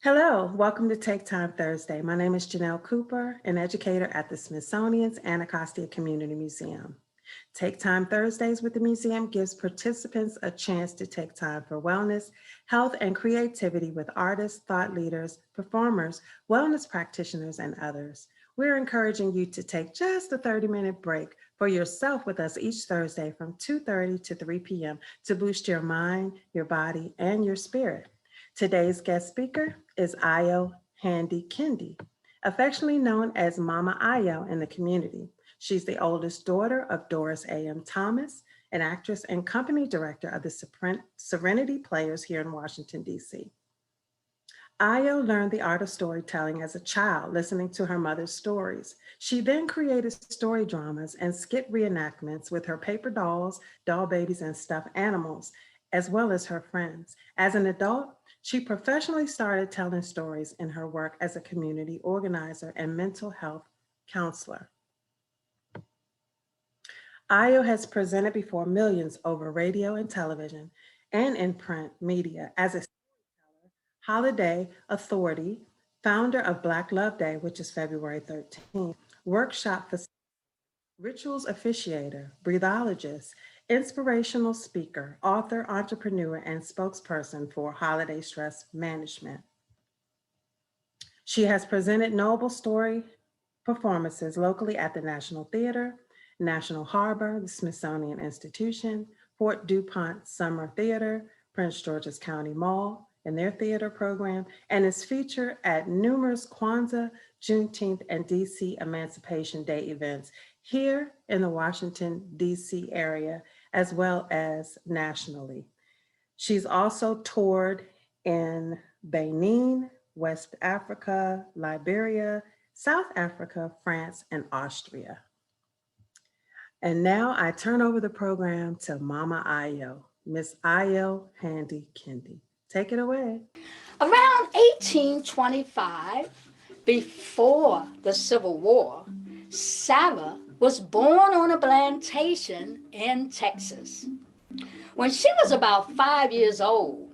Hello, welcome to Take Time Thursday. My name is Janelle Cooper, an educator at the Smithsonian's Anacostia Community Museum. Take Time Thursdays with the museum gives participants a chance to take time for wellness, health, and creativity with artists, thought leaders, performers, wellness practitioners, and others. We're encouraging you to take just a 30-minute break for yourself with us each Thursday from 2:30 to 3 p.m. to boost your mind, your body, and your spirit. Today's guest speaker is Ayo Handy-Kendi, affectionately known as Mama Ayo in the community. She's the oldest daughter of Doris A.M. Thomas, an actress and company director of the Serenity Players here in Washington, D.C. Ayo learned the art of storytelling as a child, listening to her mother's stories. She then created story dramas and skit reenactments with her paper dolls, doll babies, and stuffed animals, as well as her friends. As an adult, she professionally started telling stories in her work as a community organizer and mental health counselor. Ayo has presented before millions over radio and television and in print media as a holiday authority, founder of Black Love Day, which is February 13th, workshop rituals officiator, breathologist, inspirational speaker, author, entrepreneur, and spokesperson for holiday stress management. She has presented noble story performances locally at the National Theater, National Harbor, the Smithsonian Institution, Fort DuPont Summer Theater, Prince George's County Mall, and their theater program, and is featured at numerous Kwanzaa, Juneteenth, and DC Emancipation Day events here in the Washington, DC area, as well as nationally. She's also toured in Benin, West Africa, Liberia, South Africa, France, and Austria. And now I turn over the program to Mama Ayo, Miss Ayo Handy-Kendi. Take it away. Around 1825, before the Civil War, Sarah was born on a plantation in Texas. When she was about 5 years old,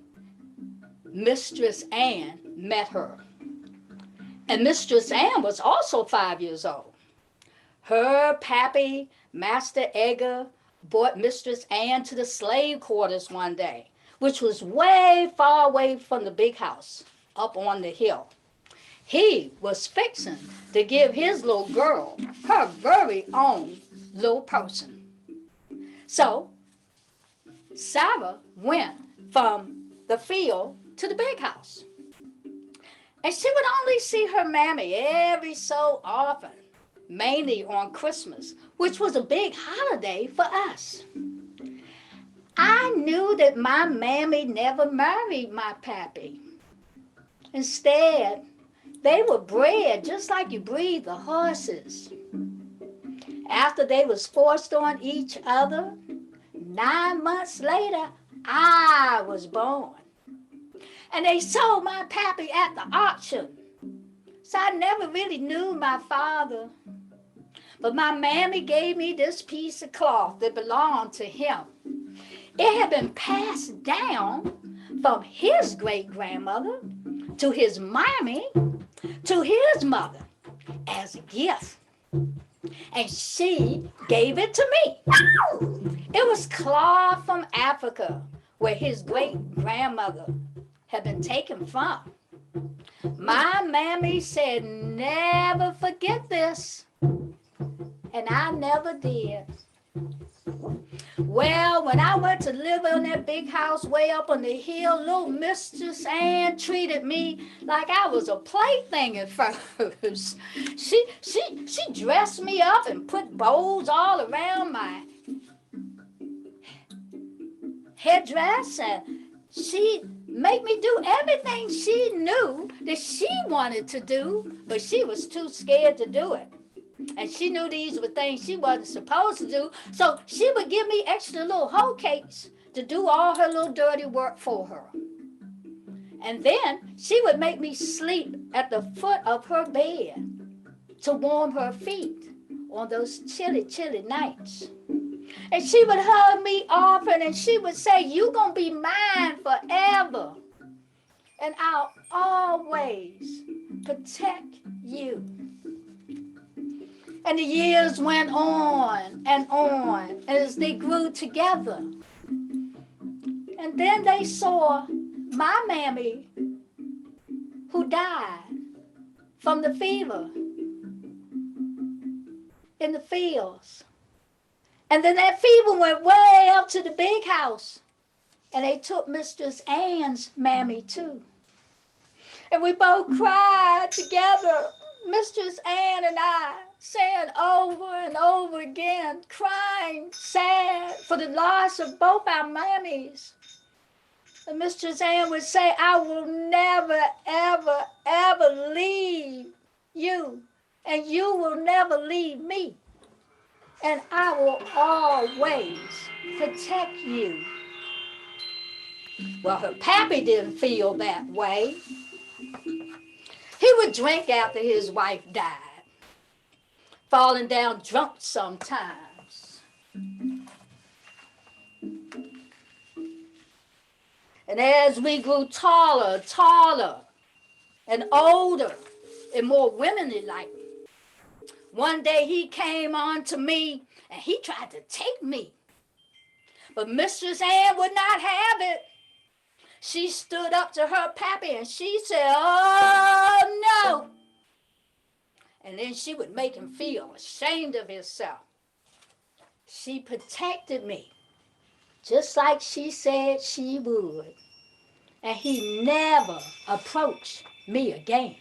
Mistress Ann met her. And Mistress Ann was also 5 years old. Her pappy, Master Edgar, brought Mistress Ann to the slave quarters one day, which was way far away from the big house up on the hill. He was fixing to give his little girl her very own little person. So Sarah went from the field to the big house. And she would only see her mammy every so often, mainly on Christmas, which was a big holiday for us. I knew that my mammy never married my pappy. Instead, they were bred just like you breed the horses. After they was forced on each other, 9 months later, I was born. And they sold my pappy at the auction. So I never really knew my father. But my mammy gave me this piece of cloth that belonged to him. It had been passed down from his great-grandmother to his mommy to his mother as a gift. And she gave it to me. It was cloth from Africa, where his great-grandmother had been taken from. My mammy said, never forget this. And I never did. Well, when I went to live in that big house way up on the hill, little Mistress Ann treated me like I was a plaything at first. She dressed me up and put bows all around my headdress, and she made me do everything she knew that she wanted to do, but she was too scared to do it. And she knew these were things she wasn't supposed to do, so she would give me extra little hoe cakes to do all her little dirty work for her. And then she would make me sleep at the foot of her bed to warm her feet on those chilly, chilly nights. And she would hug me often, and she would say, "You gonna be mine forever, and I'll always protect you. And the years went on, and as they grew together. And then they saw my mammy, who died from the fever in the fields. And then that fever went way up to the big house. And they took Mistress Ann's mammy too. And we both cried together, Mistress Ann and I, saying over and over again, crying, sad for the loss of both our mammies. And Mistress Ann would say, I will never, ever, ever leave you, and you will never leave me. And I will always protect you. Well, her pappy didn't feel that way. He would drink after his wife died, falling down drunk sometimes. And as we grew taller, and older, and more womanly-like, one day he came on to me and he tried to take me. But Mistress Ann would not have it. She stood up to her pappy and she said, oh no. And then she would make him feel ashamed of himself. She protected me, just like she said she would. And he never approached me again.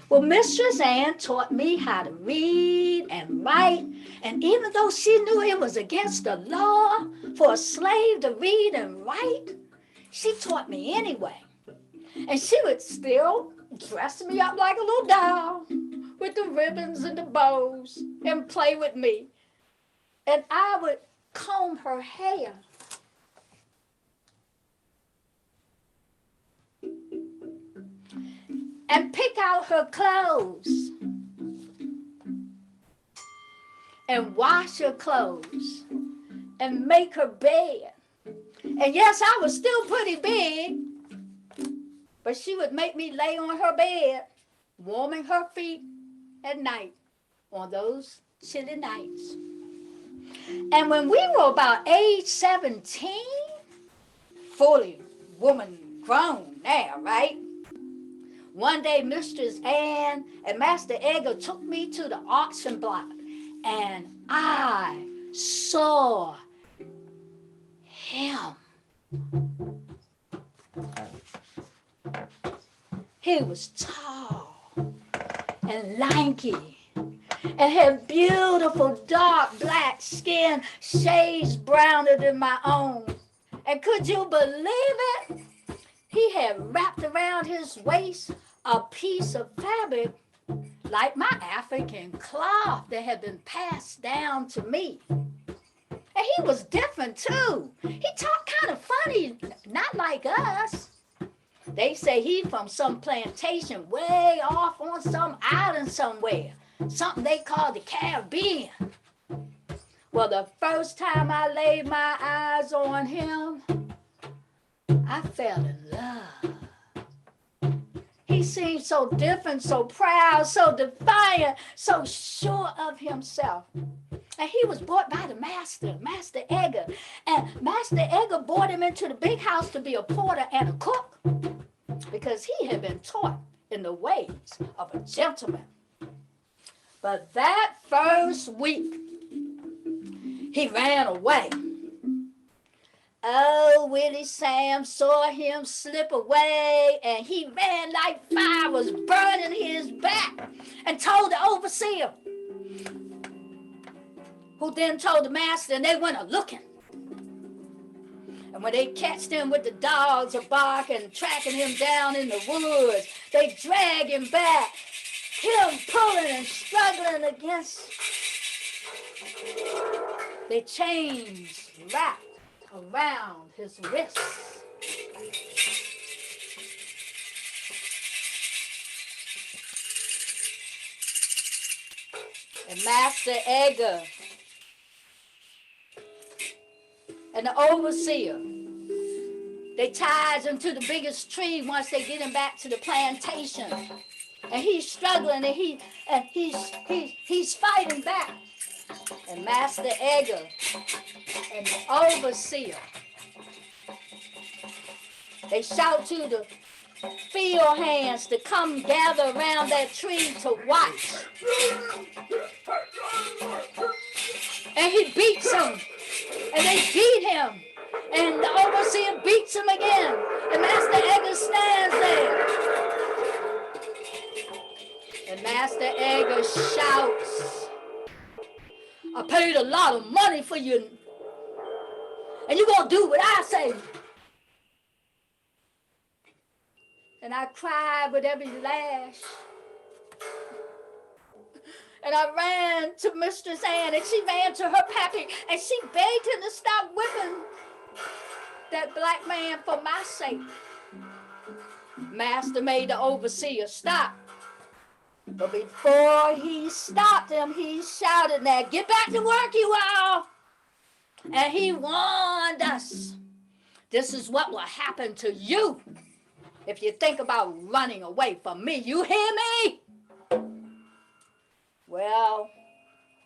Well, Mistress Ann taught me how to read and write, and even though she knew it was against the law for a slave to read and write, she taught me anyway. And she would still dress me up like a little doll with the ribbons and the bows and play with me. And I would comb her hair. And pick out her clothes. And wash her clothes. And make her bed. And yes, I was still pretty big. But she would make me lay on her bed, warming her feet at night on those chilly nights. And when we were about age 17, fully woman grown now, right? One day, Mistress Ann and Master Edgar took me to the auction block, and I saw him. He was tall and lanky and had beautiful dark black skin, shades browner than my own. And could you believe it? He had wrapped around his waist a piece of fabric like my African cloth that had been passed down to me. And he was different too. He talked kind of funny, not like us. They say he from some plantation way off on some island somewhere, something they call the Caribbean. Well, the first time I laid my eyes on him, I fell in love. He seemed so different, so proud, so defiant, so sure of himself. And he was brought by the master, Master Edgar. And Master Edgar brought him into the big house to be a porter and a cook because he had been taught in the ways of a gentleman. But that first week, he ran away. Oh, Willie Sam saw him slip away, and he ran like fire was burning his back and told the overseer, who then told the master, and they went a-looking. And when they catched him with the dogs a-barking and tracking him down in the woods, they dragged him back, him pulling and struggling against the chains wrapped around his wrists. And Master Edgar and the overseer They ties him to the biggest tree once they get him back to the plantation. And he's struggling and he's fighting back. And Master Edgar and the overseer, they shout to the field hands to come gather around that tree to watch. And he beats him. And they beat him. And the overseer beats him again. And Master Edgar stands there. And Master Edgar shouts, I paid a lot of money for you. And you're going to do what I say. And I cried with every lash. And I ran to Mistress Ann, and she ran to her pappy, and she begged him to stop whipping that black man for my sake. Master made the overseer stop. But before he stopped him, he shouted, now get back to work, you all. And he warned us. This is what will happen to you if you think about running away from me. You hear me? Well,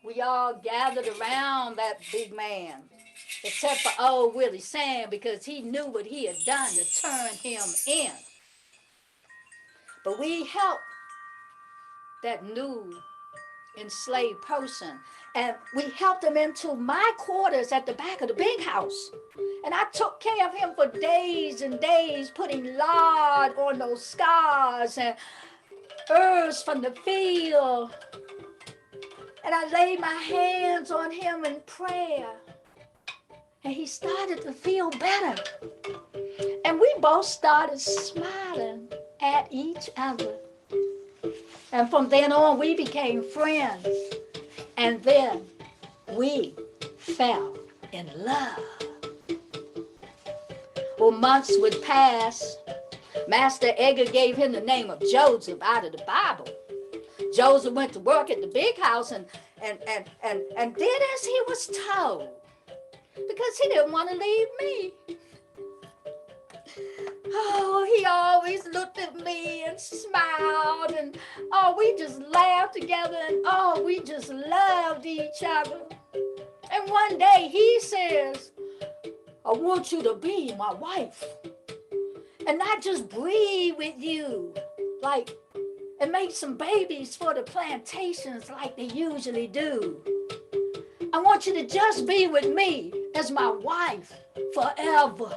we all gathered around that big man, except for old Willie Sam, because he knew what he had done to turn him in. But we helped that new enslaved person, and we helped him into my quarters at the back of the big house. And I took care of him for days and days, putting lard on those scars and herbs from the field. And I laid my hands on him in prayer. And he started to feel better. And we both started smiling at each other. And from then on, we became friends. And then we fell in love. Well, months would pass. Master Edgar gave him the name of Joseph out of the Bible. Joseph went to work at the big house and did as he was told, because he didn't want to leave me. Oh, he always looked at me and smiled, and oh, we just laughed together, and oh, we just loved each other. And one day he says, I want you to be my wife and not just breed with you, like, and make some babies for the plantations like they usually do. I want you to just be with me as my wife forever.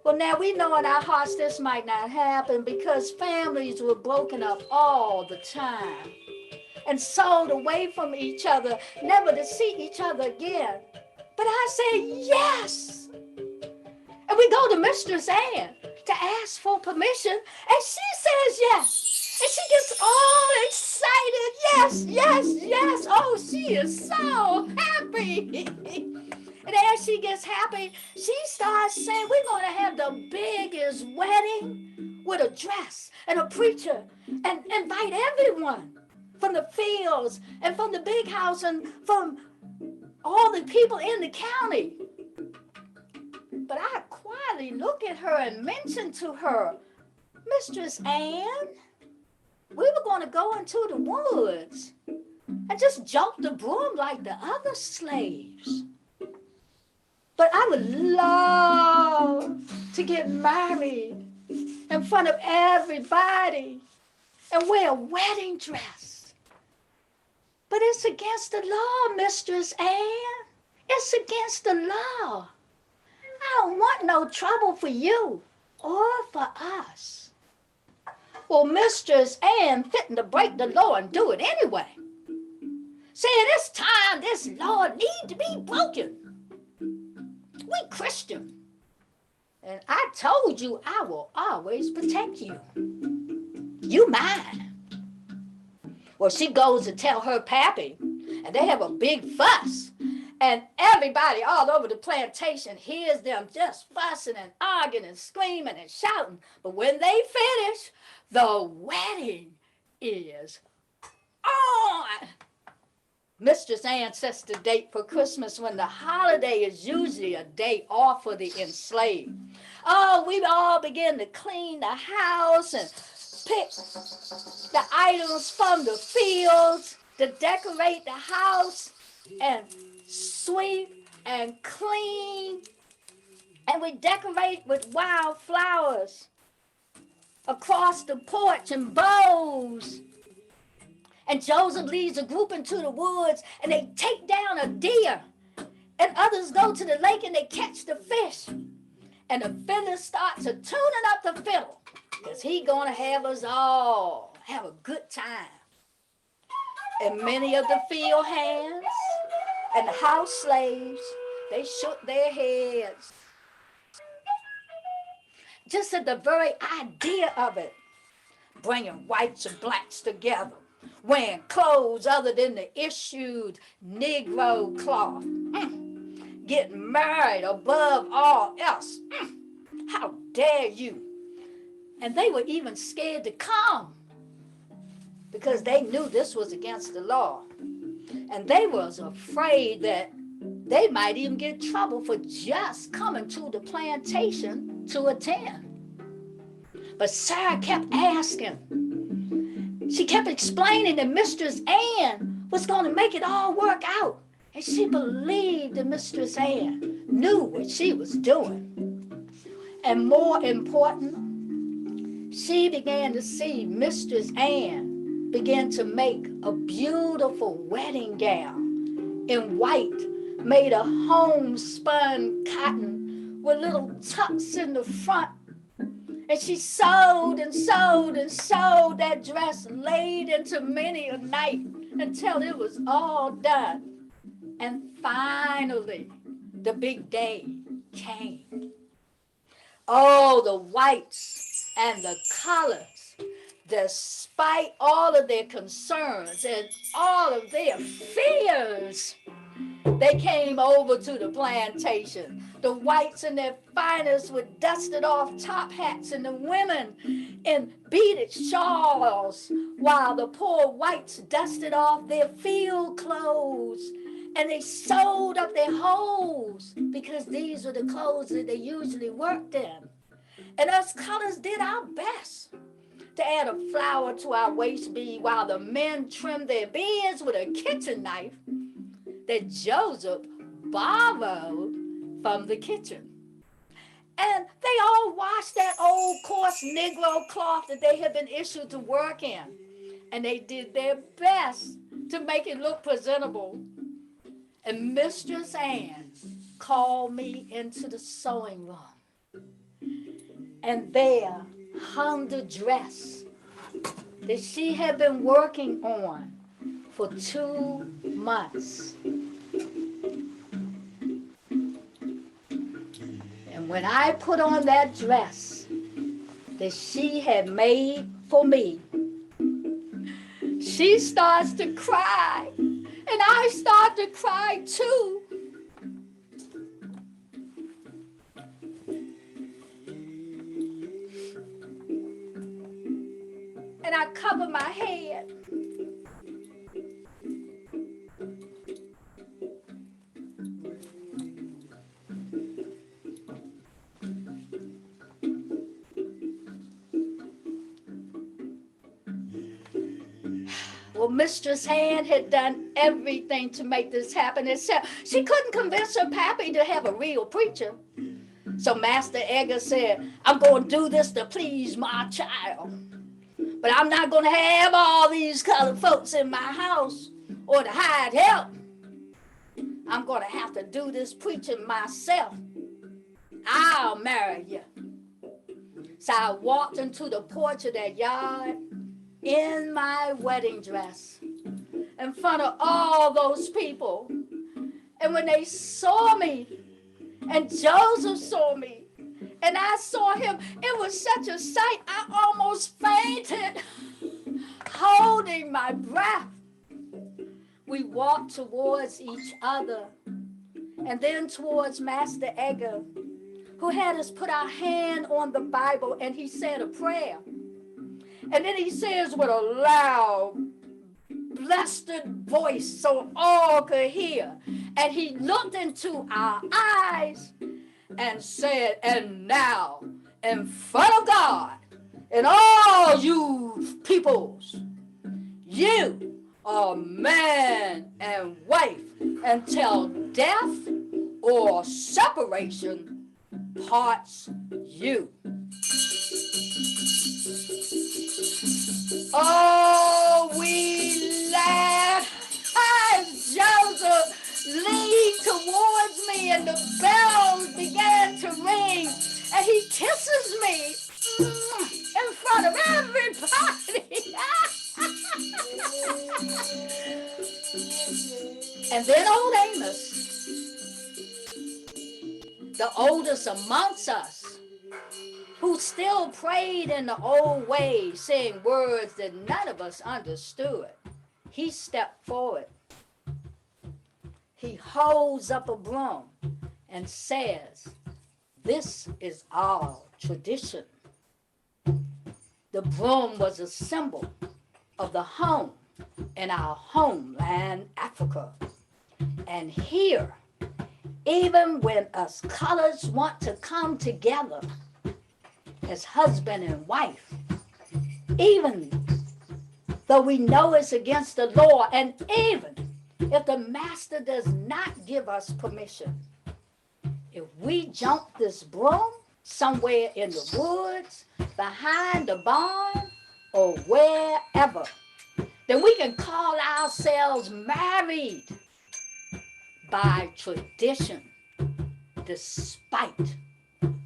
Well, now we know in our hearts this might not happen because families were broken up all the time and sold away from each other, never to see each other again. But I said yes. And we go to Mistress Ann to ask for permission, and she says yes. And she gets all excited. Yes, yes, yes. Oh, she is so happy. And as she gets happy, she starts saying, we're going to have the biggest wedding with a dress and a preacher and invite everyone from the fields and from the big house and from all the people in the county. But I quietly look at her and mention to her, Mistress Ann, we were going to go into the woods and just jump the broom like the other slaves. But I would love to get married in front of everybody and wear a wedding dress. But it's against the law, Mistress Ann. It's against the law. I don't want no trouble for you or for us. Well, Mistress Ann fitting to break the law and do it anyway. Saying it's time this law need to be broken. We Christian. And I told you I will always protect you. You mine. Well, she goes to tell her pappy, and they have a big fuss. And everybody all over the plantation hears them just fussing and arguing and screaming and shouting. But when they finish, the wedding is on. Mistress Ann sets the date for Christmas when the holiday is usually a day off for the enslaved. Oh, we all begin to clean the house and pick the items from the fields to decorate the house and sweep and clean. And we decorate with wild flowers across the porch and bows. And Joseph leads a group into the woods and they take down a deer. And others go to the lake and they catch the fish. And the fiddler starts tuning up the fiddle because he's going to have us all have a good time. And many of the field hands and the house slaves, they shook their heads. Just at the very idea of it, bringing whites and blacks together, wearing clothes other than the issued Negro cloth, getting married above all else. How dare you? And they were even scared to come because they knew this was against the law. And they was afraid that they might even get in trouble for just coming to the plantation to attend. But Sarah kept asking. She kept explaining that Mistress Ann was going to make it all work out. And she believed that Mistress Ann knew what she was doing. And more important, she began to see Mistress Ann begin to make a beautiful wedding gown in white, made of homespun cotton with little tucks in the front. And she sewed and sewed and sewed that dress late into many a night until it was all done. And finally, the big day came. Oh, the whites and the colors, despite all of their concerns and all of their fears, they came over to the plantation. The whites in their finest with dusted off top hats and the women in beaded shawls, while the poor whites dusted off their field clothes and they sewed up their holes because these were the clothes that they usually worked in. And us colors did our best to add a flower to our waist bead while the men trimmed their beards with a kitchen knife that Joseph borrowed from the kitchen. And they all washed that old coarse Negro cloth that they had been issued to work in. And they did their best to make it look presentable. And Mistress Ann called me into the sewing room. And there hung the dress that she had been working on for 2 months. And when I put on that dress that she had made for me, she starts to cry, and I start to cry too. And I cover my head. Well, Mistress Ann had done everything to make this happen herself. She couldn't convince her pappy to have a real preacher. So Master Edgar said, I'm going to do this to please my child. But I'm not going to have all these colored folks in my house or to hide help. I'm going to have to do this preaching myself. I'll marry you. So I walked into the porch of that yard in my wedding dress in front of all those people. And when they saw me, and Joseph saw me, and I saw him, it was such a sight, I almost fainted, holding my breath. We walked towards each other, and then towards Master Edgar, who had us put our hand on the Bible, and he said a prayer. And then he says with a loud blasted voice so all could hear. And he looked into our eyes and said, and now, in front of God and all you peoples, you are man and wife until death or separation parts you. Oh, we laughed as Joseph leaned towards me and the bells began to ring and he kisses me in front of everybody. And then old Amos, the oldest amongst us, who still prayed in the old way, saying words that none of us understood, he stepped forward. He holds up a broom and says, "This is our tradition." The broom was a symbol of the home in our homeland, Africa. And here, even when us colors want to come together as husband and wife, even though we know it's against the law, and even if the master does not give us permission, if we jump this broom somewhere in the woods, behind the barn, or wherever, then we can call ourselves married by tradition, despite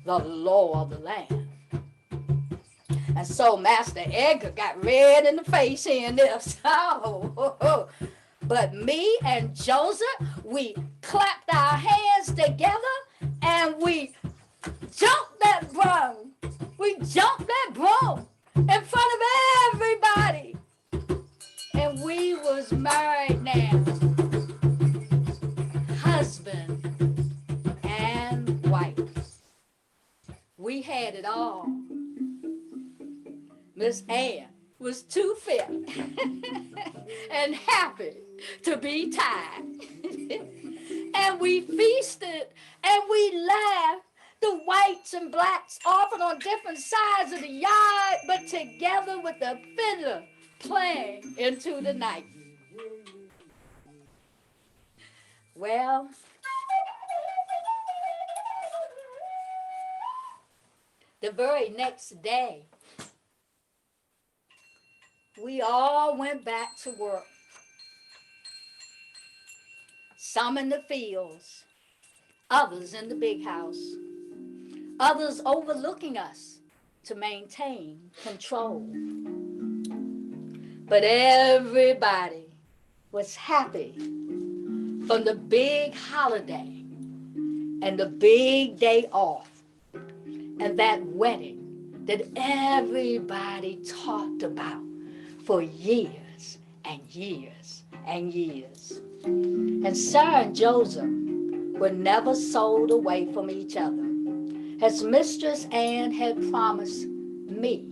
the law of the land. And so Master Edgar got red in the face hearing this. But me and Joseph, we clapped our hands together and we jumped that broom. We jumped that broom in front of everybody. And we was married now. Husband and wife. We had it all. Miss Ann was too fit and happy to be tied. And we feasted and we laughed. The whites and blacks often on different sides of the yard, but together with the fiddler playing into the night. Well, the very next day, we all went back to work. Some in the fields, others in the big house, others overlooking us to maintain control. But everybody was happy from the big holiday and the big day off and that wedding that everybody talked about for years and years and years. And Sarah and Joseph were never sold away from each other, as Mistress Ann had promised me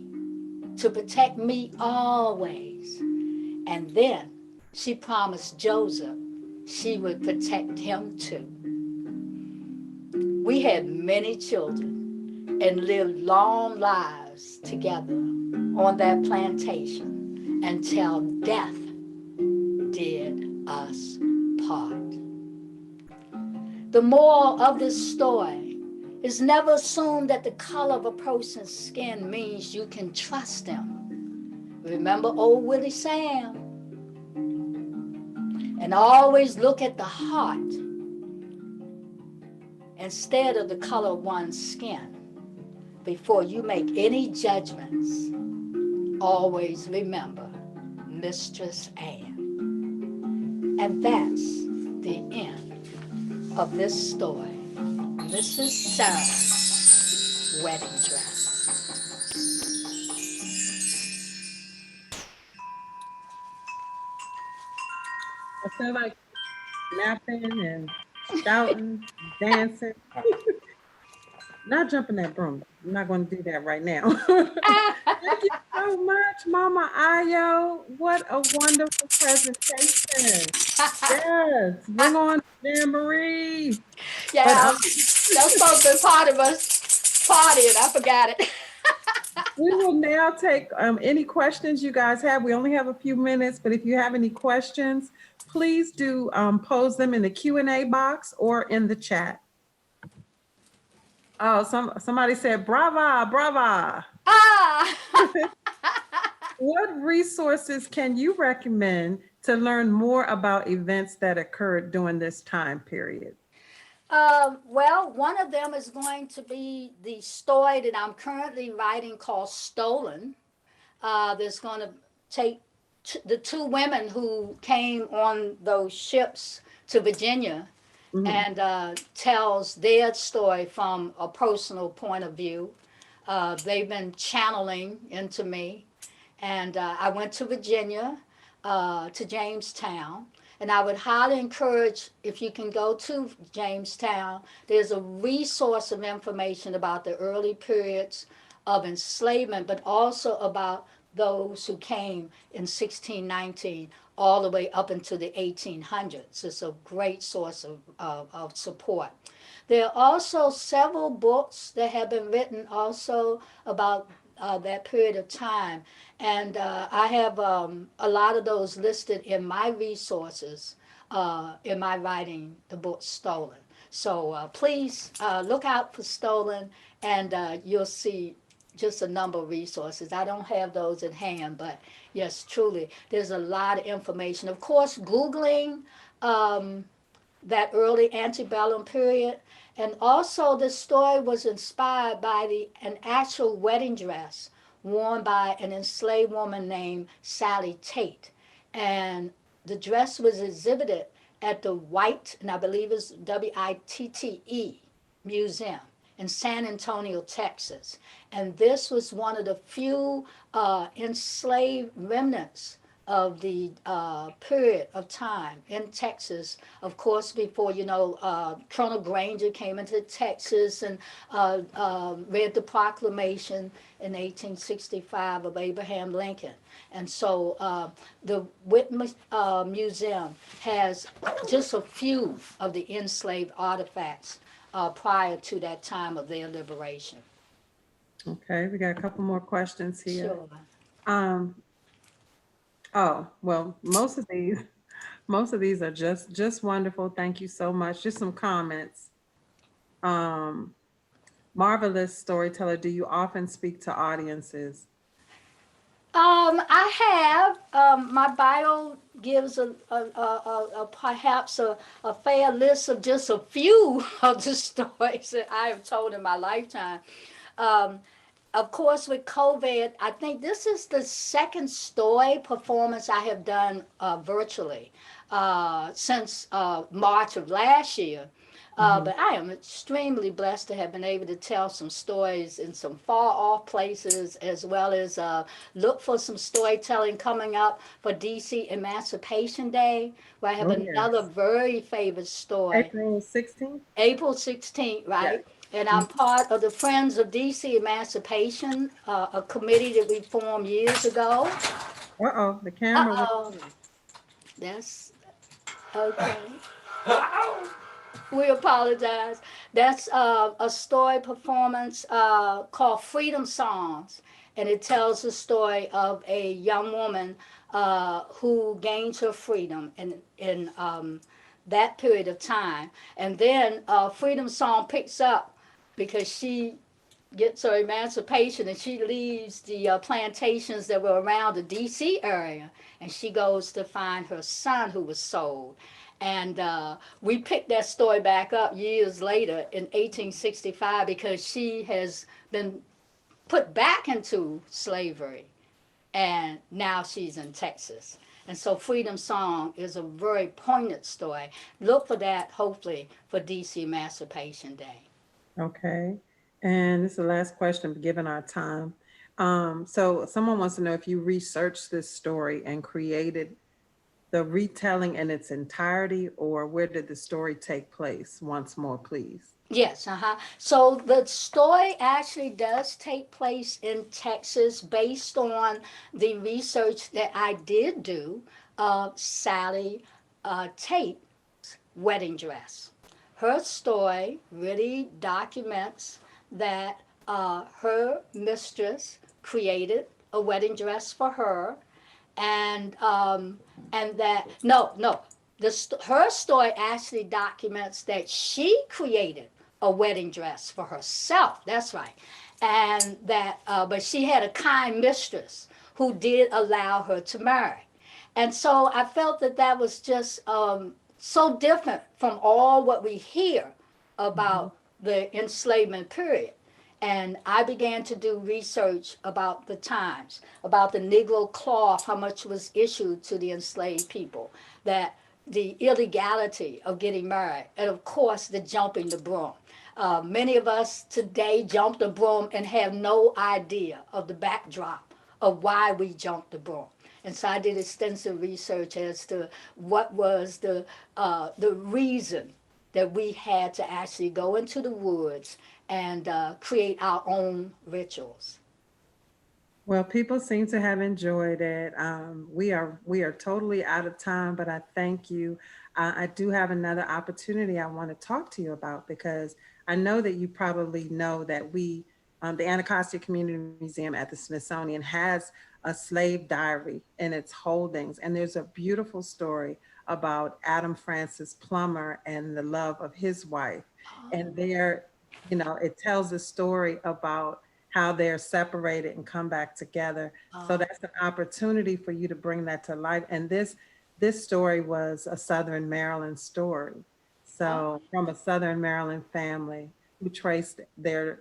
to protect me always. And then she promised Joseph she would protect him too. We had many children and lived long lives together on that plantation until death did us part. The moral of this story is never assume that the color of a person's skin means you can trust them. Remember old Willie Sam? And always look at the heart instead of the color of one's skin before you make any judgments. Always remember Mistress Ann. And that's the end of this story. Mrs. Sarah's wedding dress. I feel like napping and shouting, dancing. Not jumping that broom. I'm not going to do that right now. Thank you so much, Mama. Mama Ayo, what a wonderful presentation. Yes, bring on Jamboree. But Yeah, that's supposed to be part of us partying. I forgot it. we will now take any questions you guys have. We only have a few minutes, but if you have any questions, please do pose them in the Q&A box or in the chat. Oh, somebody said, brava, brava. Ah! What resources can you recommend to learn more about events that occurred during this time period? Well, one of them is going to be the story that I'm currently writing called Stolen. That's going to take the two women who came on those ships to Virginia Mhm. and tells their story from a personal point of view. They've been channeling into me. And I went to Virginia, to Jamestown. And I would highly encourage, if you can go to Jamestown, there's a resource of information about the early periods of enslavement, but also about those who came in 1619 all the way up into the 1800s. It's a great source of support. There are also several books that have been written also about that period of time. And I have a lot of those listed in my resources in my writing the book Stolen. So please look out for Stolen, and you'll see just a number of resources. I don't have those at hand, but yes, truly, there's a lot of information. Of course, Googling that early antebellum period. And also, the story was inspired by an actual wedding dress worn by an enslaved woman named Sally Tate. And the dress was exhibited at the White, and I believe it's WITTE Museum in San Antonio, Texas. And this was one of the few enslaved remnants of the period of time in Texas, of course, before, Colonel Granger came into Texas and read the proclamation in 1865 of Abraham Lincoln. And so the Whitman Museum has just a few of the enslaved artifacts prior to that time of their liberation. Okay, we got a couple more questions here. Sure. Um, oh, well, most of these are just wonderful. Thank you so much. Just some comments. Um, Marvelous storyteller, do you often speak to audiences? I have. My bio gives a perhaps a fair list of just a few of the stories that I have told in my lifetime. Um, of course, with COVID, I think this is the second story performance I have done virtually since March of last year. Mhm. But I am extremely blessed to have been able to tell some stories in some far off places, as well as look for some storytelling coming up for DC Emancipation Day, where I have Oh, another yes. very favorite story. April 16th? April 16th, Yes. right? And I'm part of the Friends of DC Emancipation, a committee that we formed years ago. Uh-oh, the Uh camera went. oh, that's okay. We apologize. That's a story performance called Freedom Songs, and it tells the story of a young woman who gains her freedom in that period of time. And then Freedom Song picks up because she gets her emancipation and she leaves the plantations that were around the DC area, and she goes to find her son who was sold. And we picked that story back up years later in 1865 because she has been put back into slavery, and now she's in Texas. And so Freedom Song is a very poignant story. Look for that, hopefully, for DC Emancipation Day. Okay. And this is the last question, given our time. So someone wants to know if you researched this story and created the retelling in its entirety, or where did the story take place? Once more, please. Yes, So the story actually does take place in Texas based on the research that I did do of Sally Tate wedding dress. Her story really documents that her mistress created a wedding dress for her, and that no, her story actually documents that she created a wedding dress for herself. That's right, and that but she had a kind mistress who did allow her to marry, and so I felt that that was just so different from all what we hear Mhm. about the enslavement period. And I began to do research about the times, about the Negro cloth, how much was issued to the enslaved people, that the illegality of getting married, and of course, the jumping the broom. Many of us today jump the broom and have no idea of the backdrop of why we jumped the broom. And so I did extensive research as to what was the reason that we had to actually go into the woods and create our own rituals. Well, people seem to have enjoyed it. We are totally out of time, but I thank you. I do have another opportunity I want to talk to you about because I know that you probably know that the Anacostia Community Museum at the Smithsonian has a slave diary in its holdings, and there's a beautiful story about Adam Francis Plummer and the love of his wife, and it tells a story about how they're separated and come back together. So Uh, that's an opportunity for you to bring that to life. And this story was a Southern Maryland story. oh, So from a Southern Maryland family who traced their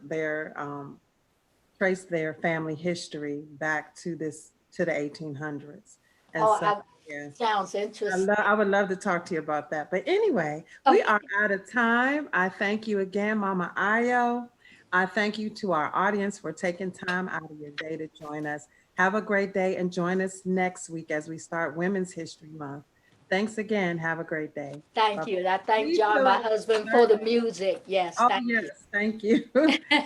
family history back to the 1800s. And oh, so yes, sounds interesting. I would love to talk to you about that. But anyway, we Okay, are out of time. I thank you again, Mama Ayo. I thank you to our audience for taking time out of your day to join us. Have a great day and join us next week as we start Women's History Month. Thanks again. Have a great day. thank Bye. you. I thank Please John, fill my out. husband, for the music. Yes, Oh, thank you. yes. Thank you.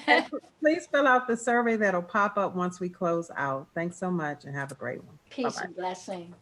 And please fill out the survey that'll pop up once we close out. Thanks so much and have a great one. Bye Peace bye. and blessing.